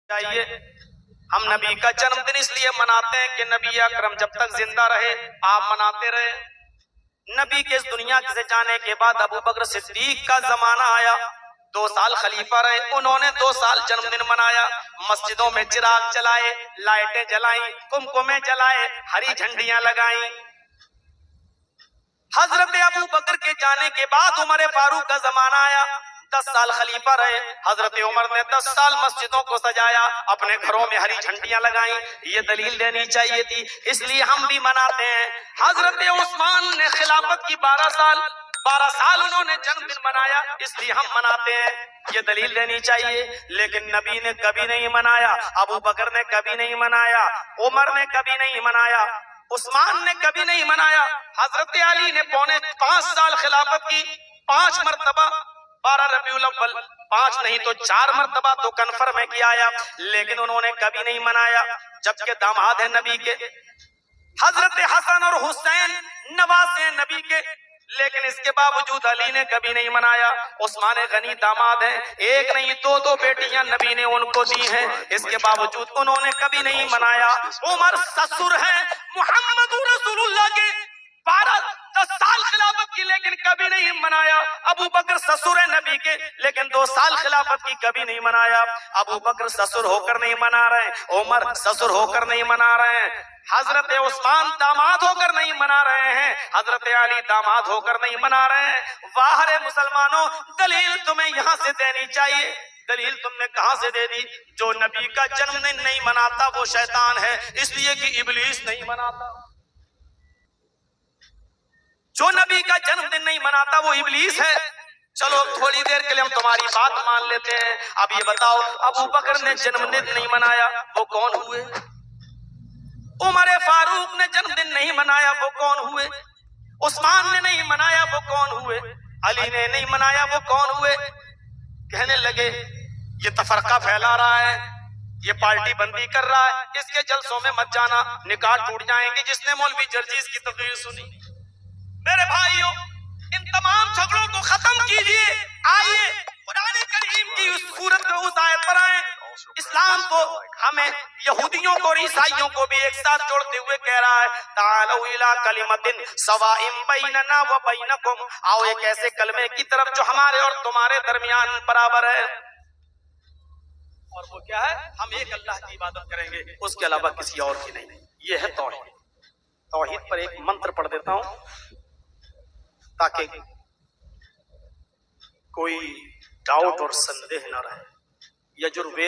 چاہیے. ہم نبی کا جنم دن اس لیے مناتے ہیں کہ نبی اکرم جب تک زندہ رہے آپ مناتے رہے. نبی کے اس دنیا سے جانے کے بعد ابو بکر صدیق کا زمانہ آیا، 2 سال خلیفہ رہے. انہوں نے 2 سال جنم دن منایا، مسجدوں میں چراغ جلائے، لائٹیں جلائیں، کمکمے جلائے، ہری جھنڈیاں لگائیں. حضرت ابو بکر کے جانے کے بعد عمر فاروق کا زمانہ آیا، 10 سال خلیفہ رہے. حضرت عمر نے 10 سال مسجدوں کو سجایا، اپنے گھروں میں ہری جھنڈیاں لگائیں. یہ دلیل دینی چاہیے تھی، اس لیے ہم بھی مناتے ہیں. حضرت عثمان نے خلافت کی 12 سال انہوں نے جنم دن منایا، اس لیے ہم مناتے ہیں. یہ دلیل دینی چاہیے. لیکن نبی نے کبھی نہیں منایا، ابو بکر نے کبھی نہیں منایا، عمر نے کبھی نہیں منایا، عثمان نے کبھی نہیں منایا. حضرت علی نے 5 سال خلافت کی، 5 مرتبہ 12 ربیع الاول، 5 نہیں تو 4 مرتبہ تو کنفرم ہے کیا آیا، لیکن انہوں نے کبھی نہیں منایا. جبکہ داماد ہیں نبی کے، حضرت حسن اور حسین نواسے ہیں نبی کے، لیکن اس کے باوجود علی نے کبھی نہیں منایا. عثمان غنی داماد ہیں، 1 نہیں 2 بیٹیاں نبی نے ان کو دی ہیں، اس کے باوجود انہوں نے کبھی نہیں منایا. عمر سسر ہیں محمد رسول اللہ کے، 10 سال خلافت کی لیکن کبھی نہیں منایا. ابو بکر سسر ہے نبی کے، لیکن 2 سال خلافت کی کبھی نہیں منایا. ابو بکر سسر ہو کر نہیں منا رہے، عمر سسر ہو کر نہیں منا رہے ہیں، حضرت عثمان داماد ہو کر نہیں منا رہے ہیں، حضرت علی داماد ہو کر نہیں منا رہے ہیں. واہ مسلمانوں، دلیل تمہیں یہاں سے دینی چاہیے. دلیل تم نے کہاں سے دے دی؟ جو نبی کا جنم دن نہیں مناتا وہ شیطان ہے، اس لیے کہ ابلیس نہیں مناتا. جو نبی کا جنم دن نہیں مناتا وہ ابلیس ہے. چلو تھوڑی دیر کے لیے ہم تمہاری بات مان لیتے ہیں. اب یہ بتاؤ، ابو بکر نے جنم دن نہیں منایا، وہ کون ہوئے؟ عمر فاروق نے جنم دن نہیں منایا، وہ کون ہوئے؟ عثمان نے نہیں منایا، وہ کون ہوئے؟ علی نے نہیں منایا، وہ کون ہوئے؟ کہنے لگے یہ تفرقہ پھیلا رہا ہے، یہ پارٹی بندی کر رہا ہے، اس کے جلسوں میں مت جانا، نکاح ٹوٹ جائیں گے. جس نے مولوی جرجیز کی تقریر سنی، میرے بھائیوں ان تمام جھگڑوں کو ختم کیجئے. آئیے قرآن کریم کی اس سورت میں اس آیت پر آئیں. اسلام کو ہمیں یہودیوں کو اور عیسائیوں کو بھی ایک ساتھ جوڑتے ہوئے کہہ رہا ہے تعالوا الی کلمۃ سواء بیننا و بینکم، آؤ ایک ایسے کلمے کی طرف جو ہمارے اور تمہارے درمیان برابر ہے. اور وہ کیا ہے؟ ہم ایک اللہ کی عبادت کریں گے، اس کے علاوہ کسی اور کی نہیں. یہ ہے توحید. توحید پر ایک منتر پڑھ دیتا ہوں تاکہ کوئی ڈاؤٹ اور سندہ نہ رہے. یجروید